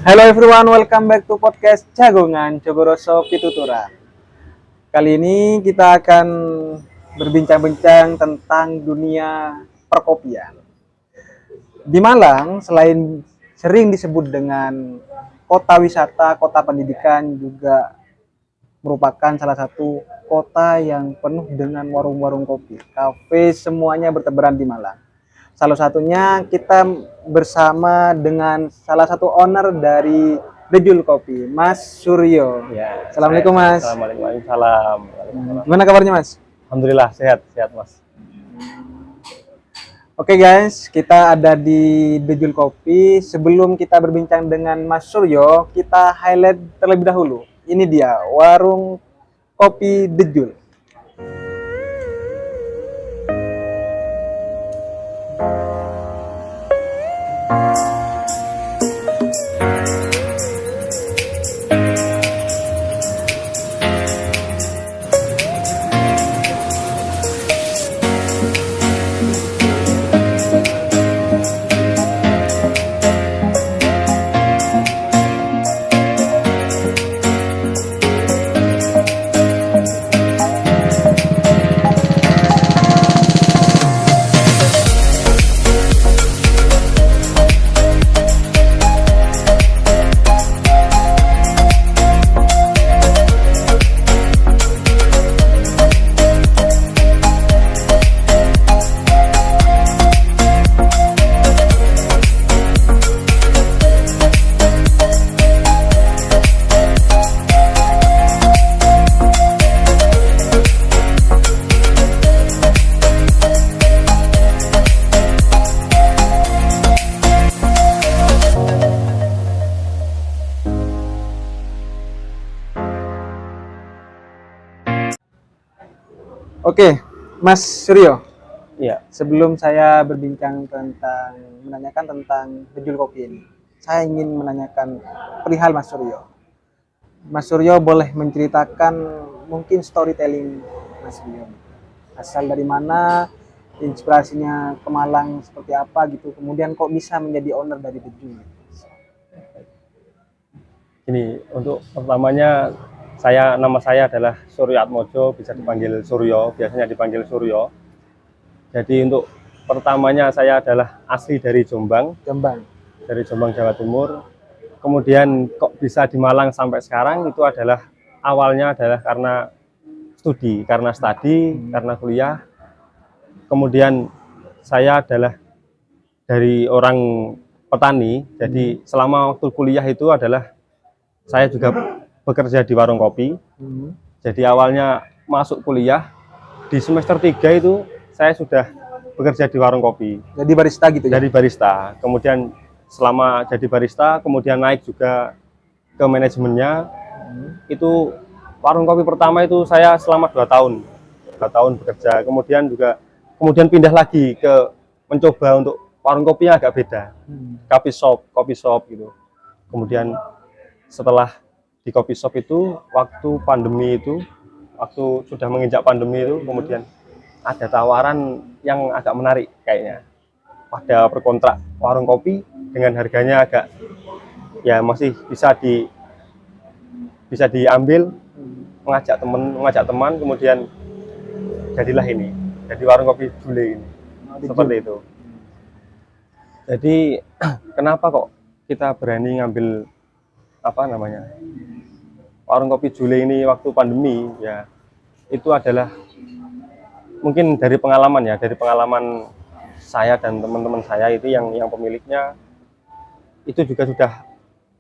Hello everyone, welcome back to podcast Jagongan Jogoroso Pitutura. Kali ini kita akan berbincang-bincang tentang dunia perkopian. Di Malang, selain sering disebut dengan kota wisata, kota pendidikan, juga merupakan salah satu kota yang penuh dengan warung-warung kopi. Kafe semuanya bertebaran di Malang. Salah satunya kita bersama dengan salah satu owner dari Dejul Kopi, Mas Suryo. Ya, Assalamualaikum Mas. Assalamualaikum. Waalaikumsalam. Gimana kabarnya Mas? Alhamdulillah sehat Mas. Oke guys, kita ada di Dejul Kopi. Sebelum kita berbincang dengan Mas Suryo, kita highlight terlebih dahulu. Ini dia warung kopi Dejul. Oke, Mas Suryo. Iya. Sebelum saya berbincang menanyakan tentang Dejul Kopi ini, saya ingin menanyakan perihal Mas Suryo. Mas Suryo boleh menceritakan mungkin storytelling Mas Suryo. Asal dari mana, inspirasinya ke Malang seperti apa gitu, kemudian kok bisa menjadi owner dari Dejul. Ini untuk pertamanya nama saya adalah Suryo Atmojo, bisa dipanggil Suryo, biasanya dipanggil Suryo. Jadi untuk pertamanya saya adalah asli dari Jombang, dari Jombang Jawa Timur. Kemudian kok bisa di Malang sampai sekarang itu adalah awalnya adalah karena studi, karena kuliah. Kemudian saya adalah dari orang petani, jadi selama waktu kuliah itu adalah saya juga bekerja di warung kopi. Jadi awalnya masuk kuliah di semester 3 itu saya sudah bekerja di warung kopi. Jadi barista gitu ya? Jadi barista. Kemudian selama jadi barista, kemudian naik juga ke manajemennya. Itu warung kopi pertama itu saya selama 2 tahun. 2 tahun bekerja. Kemudian pindah lagi ke mencoba untuk warung kopinya agak beda. Coffee shop gitu. Kemudian setelah di coffee shop itu waktu sudah menginjak pandemi itu, kemudian ada tawaran yang agak menarik kayaknya. Pada berkontrak warung kopi dengan harganya agak ya masih bisa diambil, mengajak teman, kemudian jadilah ini. Jadi warung kopi Jule ini. Seperti itu. Jadi kenapa kok kita berani ngambil warung kopi Jule ini waktu pandemi, ya itu adalah mungkin dari pengalaman saya dan teman-teman saya itu yang pemiliknya itu juga sudah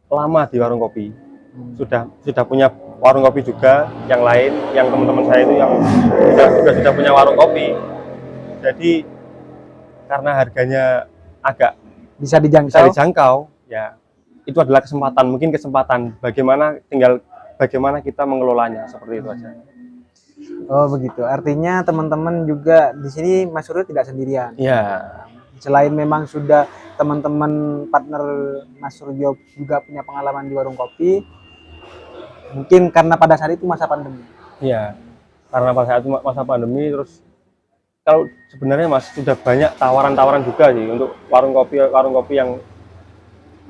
lama di warung kopi, sudah punya warung kopi juga yang lain, yang teman-teman saya itu yang sudah punya warung kopi. Jadi karena harganya agak Bisa dijangkau, ya itu adalah kesempatan bagaimana kita mengelolanya, seperti itu aja. Oh begitu. Artinya teman-teman juga di sini Mas Suryo tidak sendirian. Iya. Selain memang sudah teman-teman partner Mas Suryo juga punya pengalaman di warung kopi, mungkin karena pada saat itu masa pandemi. Iya. Karena pada saat itu masa pandemi, terus kalau sebenarnya Mas sudah banyak tawaran-tawaran juga sih untuk warung kopi yang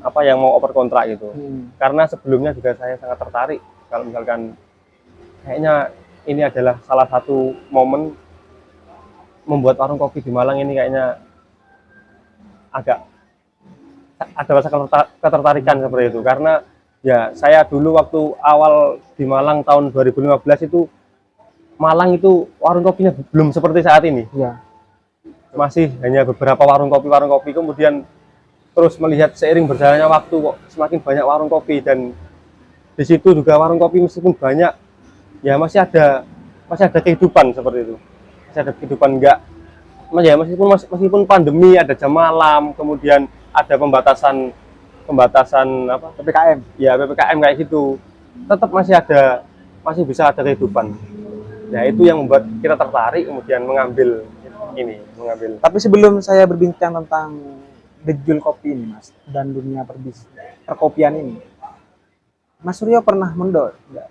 apa yang mau oper kontrak gitu. Hmm. Karena sebelumnya juga saya sangat tertarik kalau misalkan kayaknya ini adalah salah satu momen membuat warung kopi di Malang ini kayaknya agak ada rasa ketertarikan seperti itu, karena ya saya dulu waktu awal di Malang tahun 2015 itu Malang itu warung kopinya belum seperti saat ini. Ya. Masih hanya beberapa warung kopi, kemudian terus melihat seiring berjalannya waktu kok semakin banyak warung kopi, dan di situ juga warung kopi meskipun banyak ya masih ada kehidupan seperti itu, masih ada kehidupan enggak ya, meskipun pandemi, ada jam malam, kemudian ada pembatasan apa PPKM. ya, PPKM kayak gitu, tetap masih bisa ada kehidupan. Ya itu yang membuat kita tertarik kemudian mengambil. Tapi sebelum saya berbincang tentang Dejul Kopi ini, Mas, dan dunia perkopian ini, Mas Suryo pernah mondok enggak?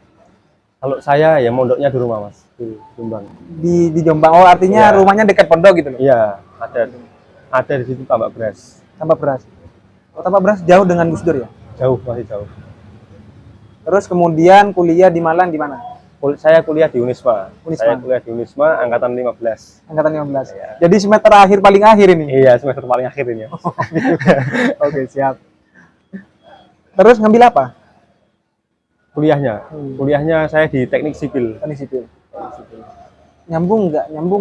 Kalau saya ya mondoknya di rumah, Mas, di Jombang. Di Jombang. Oh, artinya Ya. rumahnya dekat pondok gitu loh. Iya, ada di situ tambak beras. Tambak beras. Oh, tambak beras jauh dengan Gus Dur ya? Jauh, masih jauh. Terus kemudian kuliah di Malang di mana? Saya kuliah di Unisma. Unisma. Saya kuliah di Unisma angkatan 15. Angkatan 15. Iya. Jadi semester akhir paling akhir ini. Iya, semester paling akhir ini. Oke, siap. Terus ngambil apa? Kuliahnya saya di teknik sipil. Teknik sipil. Nyambung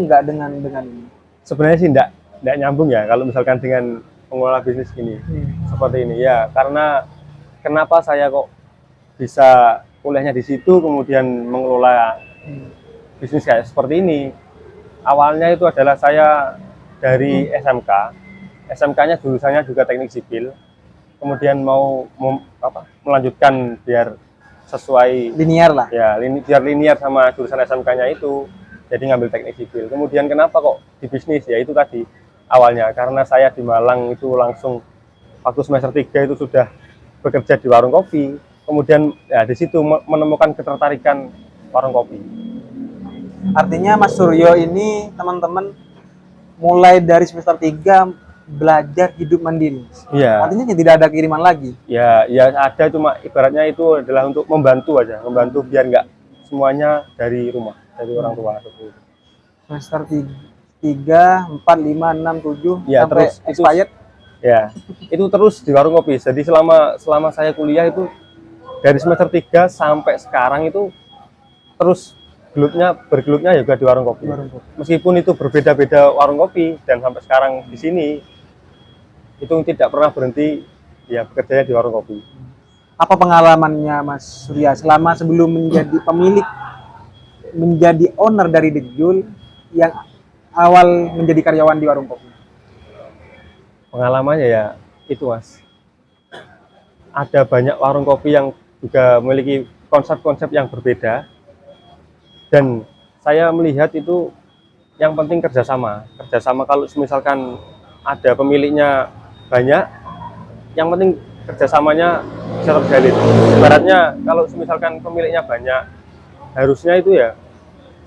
nggak dengan ini? Sebenarnya sih enggak nyambung ya kalau misalkan dengan pengelola bisnis gini. Seperti ini ya, karena kenapa saya kok bisa kuliahnya di situ kemudian mengelola bisnis kayak seperti ini. Awalnya itu adalah saya dari SMK-nya jurusannya juga teknik sipil, kemudian mau melanjutkan biar sesuai Linear lah. ya, biar linear sama jurusan SMK-nya itu, jadi ngambil teknik sipil. Kemudian kenapa kok di bisnis, ya itu tadi awalnya karena saya di Malang itu langsung waktu semester 3 itu sudah bekerja di warung kopi, kemudian ya di situ menemukan ketertarikan warung kopi. Artinya Mas Suryo ini teman-teman mulai dari semester 3 belajar hidup mandiri. Iya. Artinya tidak ada kiriman lagi. Ya ada, cuma ibaratnya itu adalah untuk membantu biar nggak semuanya dari rumah, dari orang tua. Semester 3, 4, 5, 6, 7 Ya, sampai terus itu expired. ya itu terus di warung kopi. Jadi selama saya kuliah itu dari semester 3 sampai sekarang itu terus bergelutnya juga di warung kopi. Meskipun itu berbeda-beda warung kopi, dan sampai sekarang di sini itu tidak pernah berhenti ya bekerjanya di warung kopi. Apa pengalamannya Mas Surya selama sebelum menjadi pemilik, menjadi owner dari Dejul yang awal menjadi karyawan di warung kopi? Pengalamannya ya itu, Mas. Ada banyak warung kopi yang juga memiliki konsep-konsep yang berbeda, dan saya melihat itu yang penting kerjasama. Kalau misalkan ada pemiliknya banyak, yang penting kerjasamanya bisa terjalin. Ibaratnya kalau misalkan pemiliknya banyak, harusnya itu ya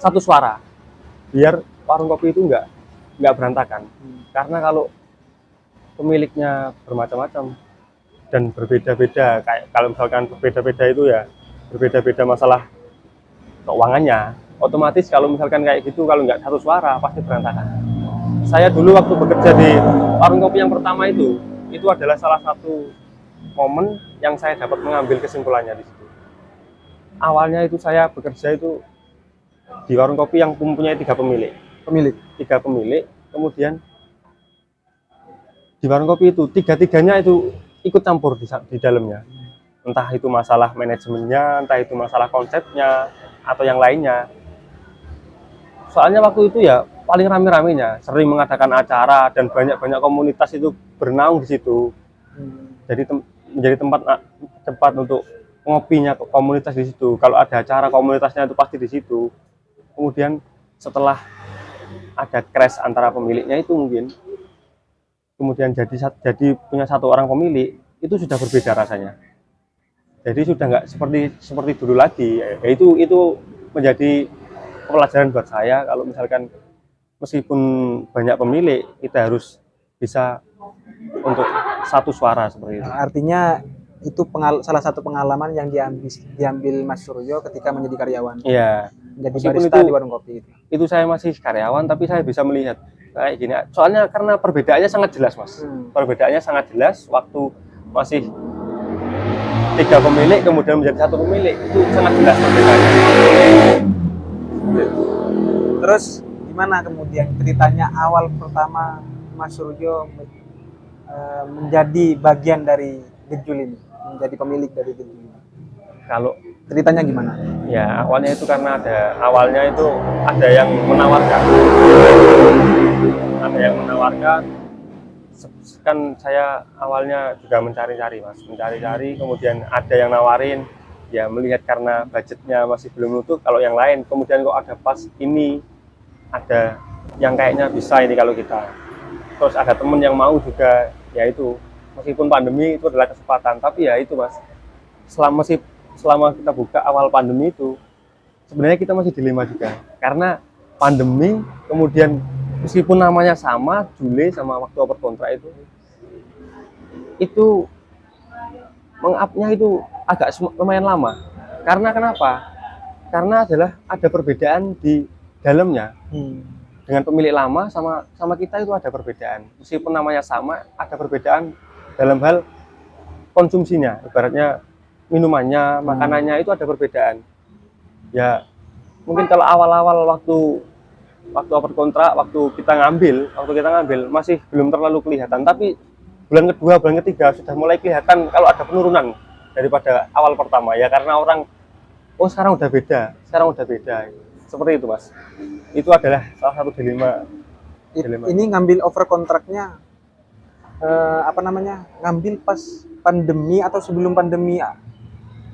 satu suara, biar warung kopi itu nggak berantakan. Karena kalau pemiliknya bermacam-macam dan berbeda-beda, kayak kalau misalkan berbeda-beda itu ya berbeda-beda masalah keuangannya, otomatis kalau misalkan kayak gitu, kalau nggak satu suara pasti berantakan. Saya dulu waktu bekerja di warung kopi yang pertama itu adalah salah satu momen yang saya dapat mengambil kesimpulannya di situ. Awalnya itu saya bekerja itu di warung kopi yang mempunyai tiga pemilik, kemudian di warung kopi itu tiga-tiganya itu ikut campur di dalamnya, entah itu masalah manajemennya, entah itu masalah konsepnya, atau yang lainnya. Soalnya waktu itu ya paling rame-ramenya, sering mengadakan acara dan banyak-banyak komunitas itu bernaung di situ. Jadi menjadi tempat untuk ngopinya komunitas di situ. Kalau ada acara, komunitasnya itu pasti di situ. Kemudian setelah ada crash antara pemiliknya itu mungkin, kemudian jadi punya satu orang pemilik, itu sudah berbeda rasanya. Jadi sudah nggak seperti dulu lagi. Ya, itu menjadi pelajaran buat saya, kalau misalkan meskipun banyak pemilik, kita harus bisa untuk satu suara seperti itu. Artinya itu salah satu pengalaman yang diambil Mas Suryo ketika menjadi karyawan. Iya. Jadi Meskipun barista itu- di warung kopi itu. Itu saya masih karyawan, tapi saya bisa melihat kayak gini. Soalnya karena perbedaannya sangat jelas, Mas. Perbedaannya sangat jelas waktu masih 3 pemilik kemudian menjadi 1 pemilik, itu sangat jelas perbedaannya. Terus gimana kemudian ceritanya awal pertama Mas Suryo menjadi bagian dari Gejul ini, menjadi pemilik dari Gejul ini? Kalau Ceritanya gimana? ya awalnya itu karena awalnya itu ada yang menawarkan, kan saya awalnya juga mencari-cari, Mas, kemudian ada yang nawarin, ya melihat karena budgetnya masih belum nutup kalau yang lain, kemudian kok ada pas ini ada yang kayaknya bisa ini kalau kita, terus ada temen yang mau juga, ya itu meskipun pandemi itu adalah kesempatan, tapi ya itu, Mas, selama kita buka awal pandemi itu sebenarnya kita masih dilema juga karena pandemi, kemudian meskipun namanya sama, Jule sama waktu oper kontrak itu meng-up-nya itu agak lumayan lama. Karena kenapa? Karena ada perbedaan di dalamnya. Dengan pemilik lama sama kita itu ada perbedaan. Meskipun namanya sama, ada perbedaan dalam hal konsumsinya. Ibaratnya minumannya, makanannya itu ada perbedaan. Ya, mungkin kalau awal-awal waktu oper kontrak, waktu kita ngambil masih belum terlalu kelihatan, tapi bulan kedua, bulan ketiga sudah mulai kelihatan kalau ada penurunan daripada awal pertama, ya karena orang, oh sekarang udah beda, seperti itu, Mas. Itu adalah salah satu dilema. Ini ngambil over kontraknya ngambil pas pandemi atau sebelum pandemi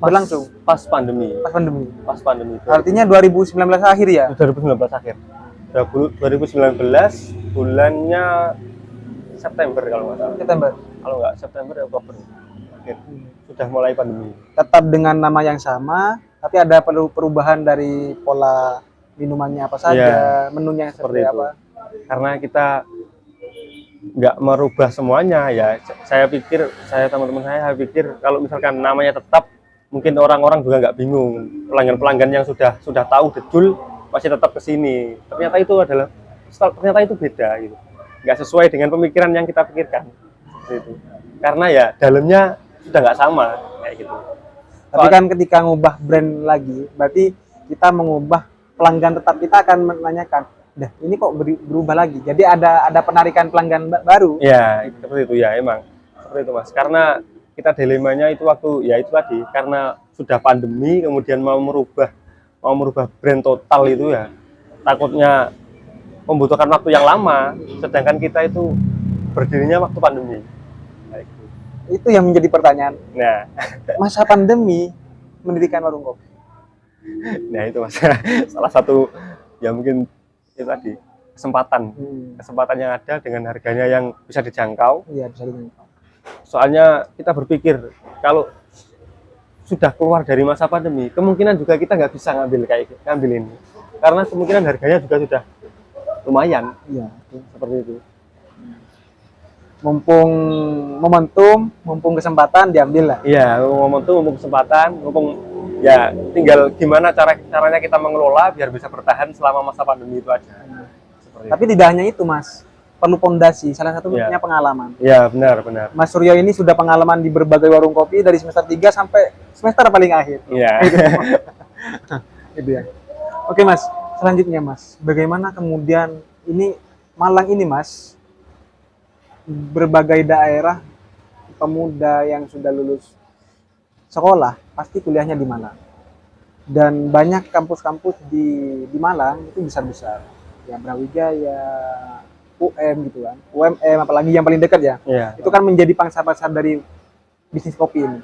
berlangsung? Pas pandemi. Artinya 2019 akhir ya? 2019 akhir. 2019 bulannya September kalau nggak salah. Kalau nggak September ya Oktober. Akhir. Sudah mulai pandemi. Tetap dengan nama yang sama, tapi ada perubahan dari pola minumannya apa saja, menunya seperti apa? Karena kita nggak merubah semuanya, ya teman-teman saya pikir kalau misalkan namanya tetap, mungkin orang-orang juga nggak bingung, pelanggan-pelanggan yang sudah tahu Gejul masih tetap kesini, ternyata itu beda gitu, nggak sesuai dengan pemikiran yang kita pikirkan gitu. Karena ya dalamnya sudah nggak sama kayak gitu. Tapi kan ketika ngubah brand lagi, berarti kita mengubah pelanggan tetap, kita akan menanyakan, dah ini kok berubah lagi, jadi ada penarikan pelanggan baru. Ya seperti itu ya, emang seperti itu, Mas. Karena kita dilemanya itu waktu ya itu tadi, karena sudah pandemi kemudian mau merubah brand total itu ya takutnya membutuhkan waktu yang lama, sedangkan kita itu berdirinya waktu pandemi. Itu yang menjadi pertanyaan. Nah, masa pandemi mendirikan warung kopi. Nah itu, Mas, salah satu ya mungkin itu tadi kesempatan yang ada dengan harganya yang bisa dijangkau. Iya, bisa dijangkau. Soalnya kita berpikir kalau sudah keluar dari masa pandemi, kemungkinan juga kita nggak bisa ngambil ini, karena kemungkinan harganya juga sudah lumayan. Iya, seperti itu. Mumpung momentum, mumpung kesempatan diambil lah. Iya, mumpung kesempatan, ya tinggal gimana caranya kita mengelola biar bisa bertahan selama masa pandemi itu aja. Tapi tidak hanya itu, Mas, perlu pondasi, salah satunya pengalaman. Iya, benar. Mas Suryo ini sudah pengalaman di berbagai warung kopi dari semester 3 sampai semester paling akhir. Iya. Gitu ya. Oke, Mas, selanjutnya, Mas, bagaimana kemudian ini Malang ini, Mas, berbagai daerah pemuda yang sudah lulus sekolah pasti kuliahnya di Malang, dan banyak kampus-kampus di Malang itu besar-besar ya, Brawijaya, UM gitu kan, UMM apalagi yang paling dekat ya. Itu kan menjadi pangsa pasar dari bisnis kopi ini.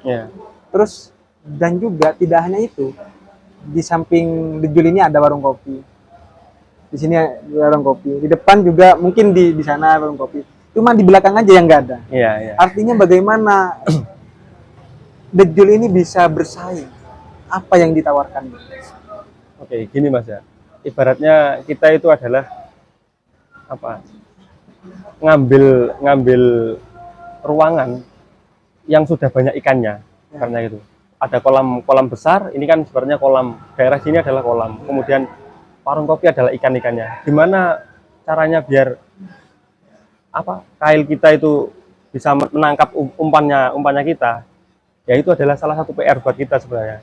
Terus dan juga tidak hanya itu, di samping Gejul ini ada warung kopi, di sini warung kopi, di depan juga mungkin di sana warung kopi, cuma di belakang aja yang nggak ada. Artinya bagaimana Gejul ini bisa bersaing? Apa yang ditawarkan? Oke, gini, Mas ya. Ibaratnya kita itu adalah apa? Ngambil ruangan yang sudah banyak ikannya, karena gitu. Ada kolam besar, ini kan sebenarnya kolam, daerah sini adalah kolam. Kemudian warung kopi adalah ikan-ikannya. Gimana caranya biar kail kita itu bisa menangkap umpannya kita? Ya itu adalah salah satu PR buat kita sebenarnya.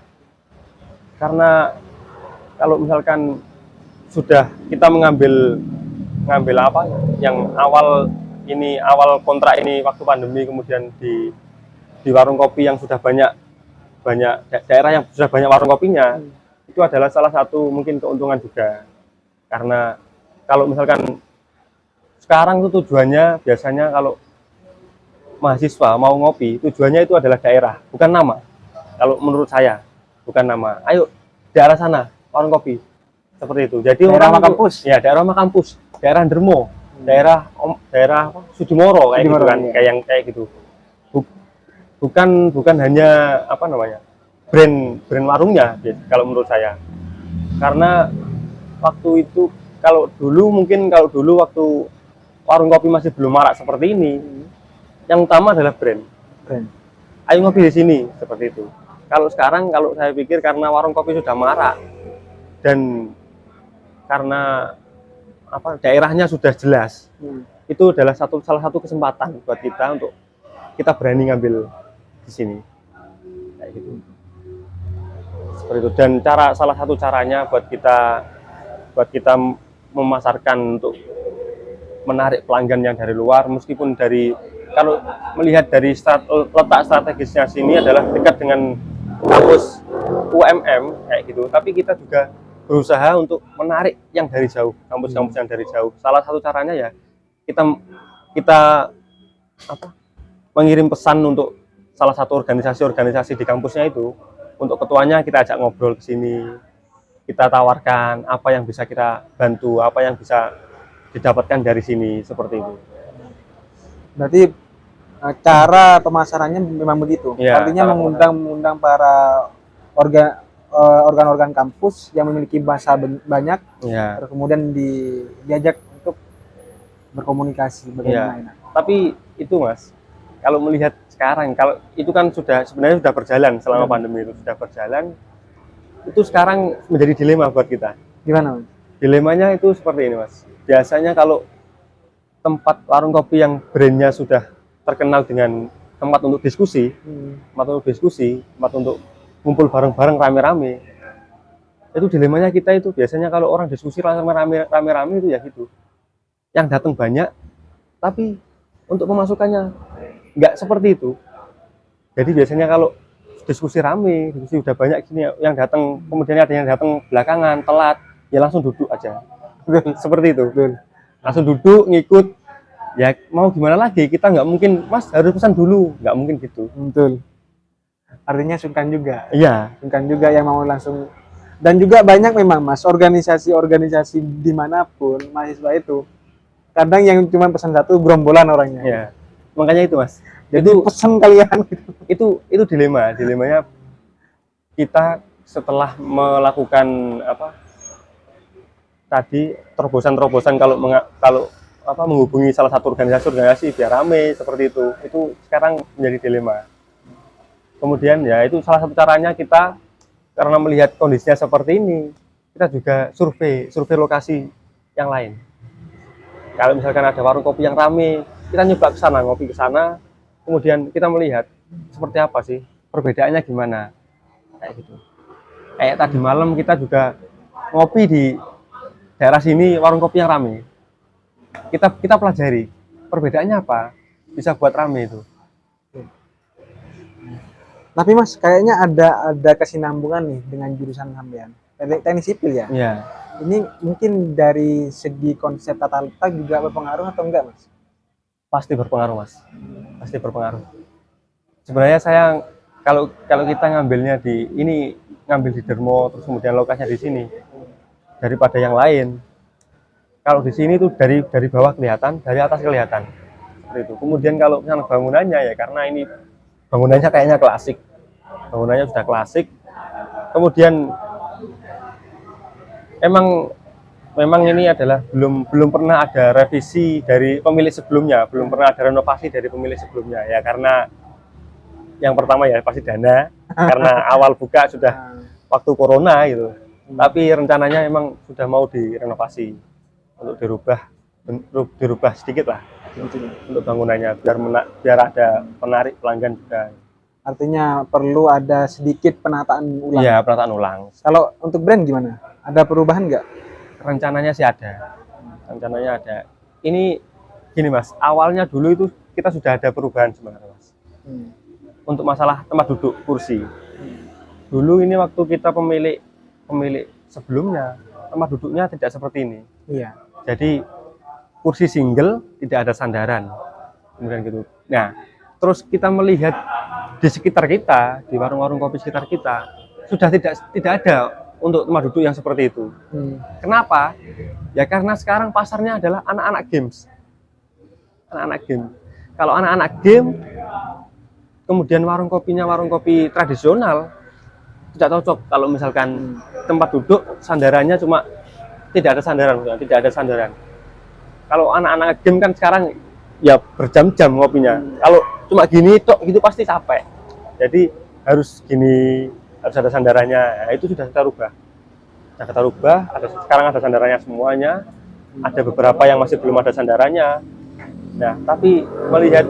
Karena kalau misalkan sudah kita mengambil yang awal kontrak ini waktu pandemi, kemudian di warung kopi yang sudah banyak daerah yang sudah banyak warung kopinya, itu adalah salah satu mungkin keuntungan juga. Karena kalau misalkan sekarang itu tujuannya biasanya kalau mahasiswa mau ngopi, tujuannya itu adalah daerah, bukan nama. Kalau menurut saya, bukan nama. Ayo daerah sana warung kopi, seperti itu. Jadi daerah orang kampus, ya daerah kampus, daerah Dermo, daerah Sudimoro kayak gitu kan, iya. kayak gitu. Bukan hanya brand warungnya, kalau menurut saya. Karena waktu itu kalau dulu waktu warung kopi masih belum marak seperti ini, yang utama adalah brand. Ayo ngopi di sini, seperti itu. Kalau sekarang, kalau saya pikir karena warung kopi sudah marak dan karena daerahnya sudah jelas, itu adalah salah satu kesempatan buat kita untuk kita berani ngambil di sini, kayak gitu. Seperti itu. Dan salah satu caranya buat kita memasarkan untuk menarik pelanggan yang dari luar, meskipun kalau melihat dari letak strategisnya sini adalah dekat dengan kampus UMM kayak gitu, tapi kita juga berusaha untuk menarik yang dari jauh, kampus-kampus yang dari jauh. Salah satu caranya ya kita mengirim pesan untuk salah satu organisasi di kampusnya itu, untuk ketuanya kita ajak ngobrol ke sini, kita tawarkan apa yang bisa kita bantu, apa yang bisa didapatkan dari sini, seperti itu. Berarti cara pemasarannya memang begitu. Ya, artinya mengundang para organ-organ kampus yang memiliki bahasa banyak, ya. terus kemudian diajak untuk berkomunikasi bagaimana. Tapi itu Mas, kalau melihat sekarang, kalau itu kan sebenarnya sudah berjalan selama pandemi, itu sudah berjalan, itu sekarang menjadi dilema buat kita. Gimana Mas? Dilemanya itu seperti ini Mas. Biasanya kalau tempat warung kopi yang brandnya sudah terkenal dengan tempat untuk diskusi, tempat untuk ngumpul bareng-bareng rame-rame, itu dilemanya kita itu biasanya kalau orang diskusi rame-rame itu ya gitu, yang datang banyak tapi untuk pemasukannya nggak seperti itu. Jadi biasanya kalau diskusi udah banyak gini, yang datang kemudian ada yang datang belakangan telat, ya langsung duduk aja. Seperti itu. Langsung duduk ngikut. Ya mau gimana lagi, kita nggak mungkin Mas harus pesan dulu, nggak mungkin gitu. Betul. Artinya sungkan juga. Iya. Sungkan juga yang mau langsung. Dan juga banyak memang Mas, organisasi dimanapun mahasiswa itu, kadang yang cuma pesan satu gerombolan orangnya. Iya. Makanya itu Mas. Jadi pesan kalian. Itu dilemanya kita setelah melakukan tadi terobosan kalau menghubungi salah satu organisasi biar rame seperti itu sekarang menjadi dilema. Kemudian ya itu salah satu caranya kita, karena melihat kondisinya seperti ini, kita juga survei lokasi yang lain. Kalau misalkan ada warung kopi yang rame, kita nyoba ke sana, ngopi ke sana, kemudian kita melihat seperti apa sih perbedaannya, gimana, kayak gitu. Kayak tadi malam kita juga ngopi di daerah sini, warung kopi yang rame. Kita pelajari perbedaannya apa, bisa buat rame itu. Tapi Mas, kayaknya ada kesinambungan nih dengan jurusan sampean, teknik sipil ya. Iya. Ini mungkin dari segi konsep tata letak juga berpengaruh atau enggak Mas? Pasti berpengaruh Mas, pasti berpengaruh. Sebenarnya saya kalau kita ngambil di Dermo, terus kemudian lokasinya di sini, daripada yang lain. Kalau di sini tuh dari bawah kelihatan, dari atas kelihatan, seperti itu. Kemudian kalau misalnya bangunannya ya, karena ini bangunannya kayaknya klasik, bangunannya sudah klasik. Kemudian emang memang ini adalah belum pernah ada revisi dari pemilik sebelumnya, belum pernah ada renovasi dari pemilik sebelumnya ya, karena yang pertama ya pasti dana, karena awal buka sudah waktu corona gitu. Tapi rencananya emang sudah mau direnovasi untuk dirubah sedikit lah untuk bangunannya biar ada penarik pelanggan juga. Artinya perlu ada sedikit penataan ulang. Iya, penataan ulang. Kalau untuk brand gimana? Ada perubahan nggak? Rencananya sih ada. Rencananya ada. Ini gini Mas, awalnya dulu itu kita sudah ada perubahan sebenarnya Mas. Untuk masalah tempat duduk kursi. Dulu ini waktu kita pemilik sebelumnya, tempat duduknya tidak seperti ini. Iya. Jadi kursi single, tidak ada sandaran. Kemudian gitu. Nah, terus kita melihat di sekitar kita, di warung-warung kopi sekitar kita, sudah tidak ada untuk tempat duduk yang seperti itu. Kenapa? Ya karena sekarang pasarnya adalah anak-anak games. Anak-anak game. Kalau anak-anak game, kemudian warung kopinya warung kopi tradisional, tidak cocok kalau misalkan tempat duduk sandarannya cuma tidak ada sandaran, tidak ada sandaran. Kalau anak-anak game kan sekarang ya berjam-jam ngopinya. Kalau cuma gini tok gitu pasti capek. Jadi harus gini, harus ada sandarannya. Nah, itu sudah kita rubah. Sudah kita rubah, sekarang ada sandarannya semuanya. Ada beberapa yang masih belum ada sandarannya. Nah, tapi melihat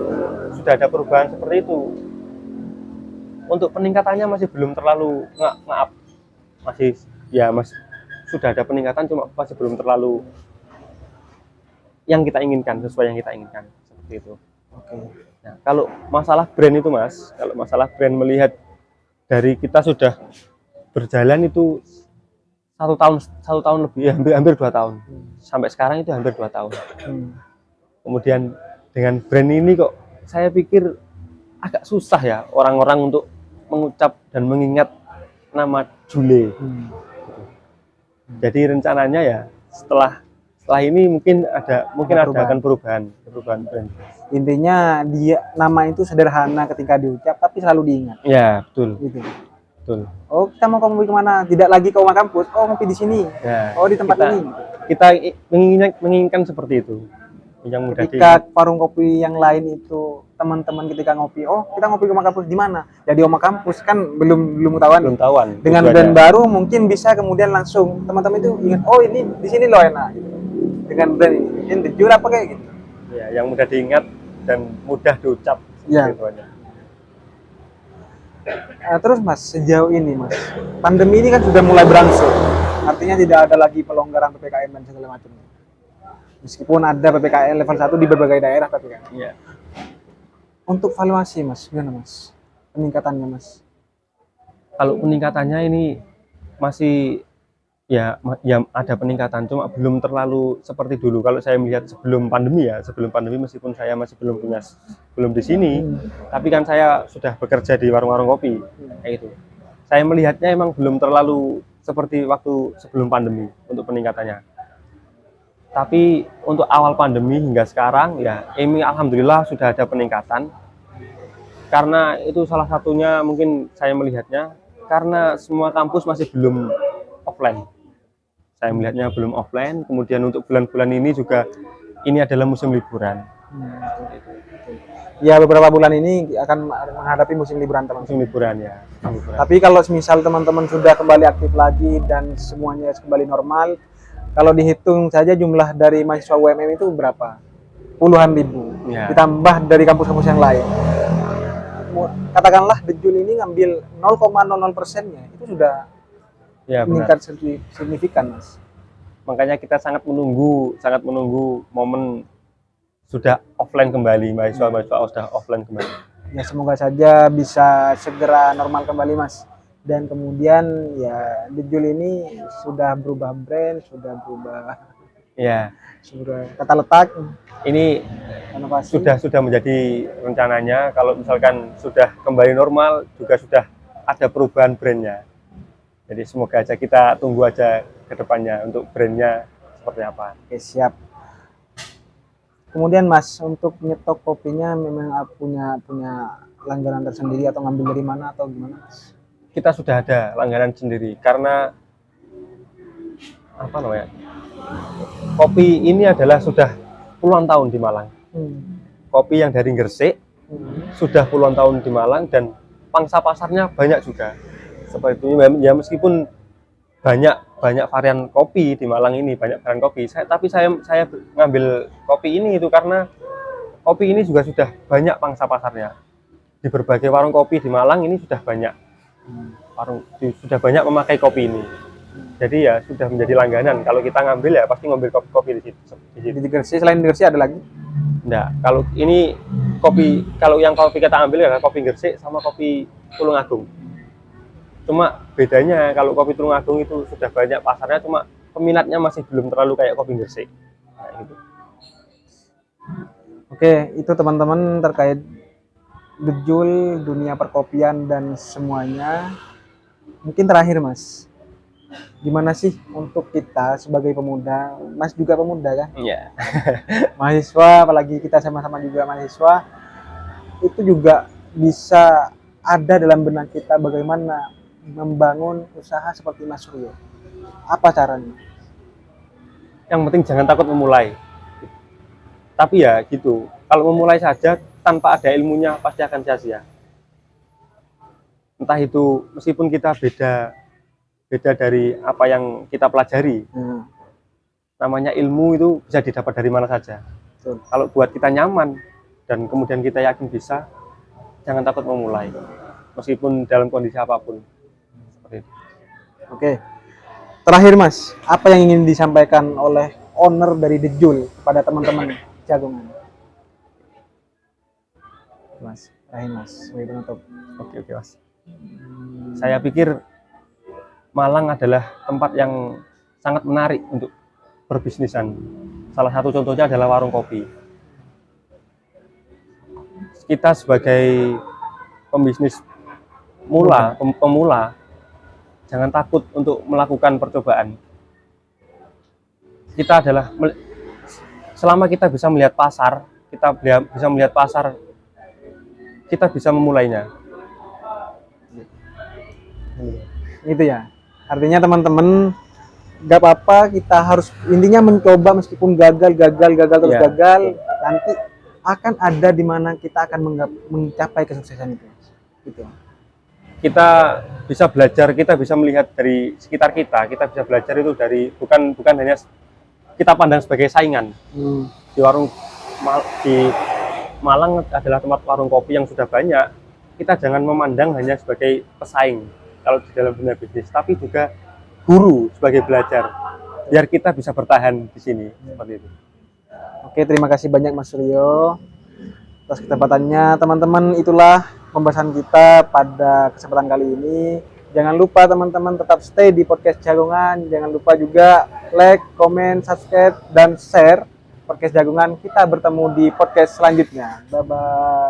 sudah ada perubahan seperti itu. Untuk peningkatannya masih belum terlalu maaf. Masih ya sudah ada peningkatan cuma masih belum terlalu yang kita inginkan, sesuai yang kita inginkan seperti itu. Oke. Nah, kalau masalah brand itu Mas, kalau masalah brand melihat dari kita sudah berjalan itu satu tahun lebih, ya, hampir 2 tahun. Sampai sekarang itu hampir 2 tahun. Kemudian dengan brand ini kok saya pikir agak susah ya orang-orang untuk mengucap dan mengingat nama Jule. Jadi rencananya ya setelah ini mungkin akan perubahan brand. Intinya nama itu sederhana ketika diucap tapi selalu diingat. Ya, betul. Gitu. Betul. Oh, kita mau ngopi kemana? Tidak lagi ke rumah kampus. Oh, ngopi di sini. Ya, oh, di tempat ini. Kita menginginkan seperti itu. Yang mudah ketika warung kopi yang lain itu teman-teman ketika ngopi, oh kita ngopi ke rumah kampus di mana? Jadi rumah kampus kan belum tahuan. Dengan brand baru mungkin bisa kemudian langsung teman-teman itu ingat, oh ini di sini loh enak. Gitu. Dengan brand ini dijual apa kayak gitu. Ya, yang mudah diingat dan mudah diucap. Ya. Gitu aja. Terus Mas, sejauh ini Mas, pandemi ini kan sudah mulai berangsur. Artinya tidak ada lagi pelonggaran PPKM dan segala macamnya. Meskipun ada PPKM level 1 di berbagai daerah tapi kan. Iya. Untuk valuasi Mas, gimana Mas? Peningkatannya Mas? Kalau peningkatannya ini masih ya ada peningkatan, cuma belum terlalu seperti dulu. Kalau saya melihat sebelum pandemi meskipun saya masih belum di sini, tapi kan saya sudah bekerja di warung-warung kopi kayak gitu. Saya melihatnya emang belum terlalu seperti waktu sebelum pandemi untuk peningkatannya. Tapi untuk awal pandemi hingga sekarang ya ini alhamdulillah sudah ada peningkatan. Karena itu salah satunya mungkin saya melihatnya karena semua kampus masih belum offline. Saya melihatnya belum offline, kemudian untuk bulan-bulan ini juga ini adalah musim liburan. Ya beberapa bulan ini akan menghadapi musim liburan teman-teman. Musim liburan ya. Tapi kalau misal teman-teman sudah kembali aktif lagi dan semuanya kembali normal, kalau dihitung saja jumlah dari mahasiswa UMM itu berapa? Puluhan ribu. Ya. Ditambah dari kampus-kampus yang lain. Katakanlah Dejul ini ngambil 0,00%-nya, itu sudah ya, meningkat signifikan, Mas. Makanya kita sangat menunggu momen sudah offline kembali, mahasiswa sudah offline kembali. Ya semoga saja bisa segera normal kembali, Mas. Dan kemudian ya Dejul ini sudah berubah brand, sudah berubah ya, sudah tata letak. Ini inovasi. Sudah menjadi rencananya kalau misalkan sudah kembali normal juga sudah ada perubahan brandnya. Jadi semoga aja kita tunggu aja ke depannya untuk brandnya seperti apa. Oke, siap. Kemudian Mas, untuk nyetok kopinya memang punya langganan tersendiri atau ngambil dari mana atau gimana Mas? Kita sudah ada langganan sendiri karena apa namanya? kopi ini adalah sudah puluhan tahun di Malang. Kopi yang dari Gresik sudah puluhan tahun di Malang dan pangsa pasarnya banyak juga. Seperti itu ya, meskipun banyak varian kopi di Malang ini, banyak varian kopi. Tapi saya ngambil kopi ini itu karena kopi ini juga sudah banyak pangsa pasarnya. Di berbagai warung kopi di Malang ini sudah banyak sudah banyak memakai kopi ini. Jadi ya sudah menjadi langganan. Kalau kita ngambil ya pasti ngambil kopi di situ. Di Gresik, selain di Gresik ada lagi? Enggak, kalau ini kopi, kalau yang kopi kita ambil adalah kopi Gresik sama kopi Tulungagung. Cuma bedanya kalau kopi Tulungagung itu sudah banyak pasarnya, cuma peminatnya masih belum terlalu kayak kopi Gresik. Nah, gitu. Oke, itu teman-teman terkait Dejul, dunia perkopian dan semuanya. Mungkin terakhir Mas, gimana sih untuk kita sebagai pemuda, Mas juga pemuda kan? Iya. Mahasiswa, apalagi kita sama-sama juga mahasiswa, itu juga bisa ada dalam benak kita bagaimana membangun usaha seperti Mas Suryo. Apa caranya? Yang penting jangan takut memulai. Tapi ya gitu, kalau memulai saja tanpa ada ilmunya pasti akan sia-sia. Entah itu meskipun kita beda dari apa yang kita pelajari. Namanya ilmu itu bisa didapat dari mana saja. Betul. Kalau buat kita nyaman dan kemudian kita yakin bisa, jangan takut memulai. Meskipun dalam kondisi apapun. Seperti itu. Oke. Terakhir Mas, apa yang ingin disampaikan oleh owner dari Dejul kepada teman-teman Jagongan? Mas, terakhir Mas, sebagai penutup. Oke Mas. Saya pikir Malang adalah tempat yang sangat menarik untuk berbisnisan. Salah satu contohnya adalah warung kopi. Kita sebagai pembisnis pemula, jangan takut untuk melakukan percobaan. Kita adalah, selama kita bisa melihat pasar, kita bisa memulainya. Itu ya. Artinya teman-teman nggak apa-apa, kita harus intinya mencoba meskipun gagal terus Ya, gagal, nanti akan ada di mana kita akan mencapai kesuksesan itu. Gitu. Kita bisa belajar, kita bisa melihat dari sekitar kita bisa belajar itu dari bukan hanya kita pandang sebagai saingan. Di Malang adalah tempat warung kopi yang sudah banyak. Kita jangan memandang hanya sebagai pesaing kalau di dalam dunia bisnis, tapi juga guru sebagai belajar biar kita bisa bertahan di sini seperti itu. Oke, terima kasih banyak Mas Suryo atas kesempatannya. Teman-teman, itulah pembahasan kita pada kesempatan kali ini. Jangan lupa teman-teman tetap stay di podcast Jagongan. Jangan lupa juga like, komen, subscribe, dan share podcast Jagongan. Kita bertemu di podcast selanjutnya. Bye-bye.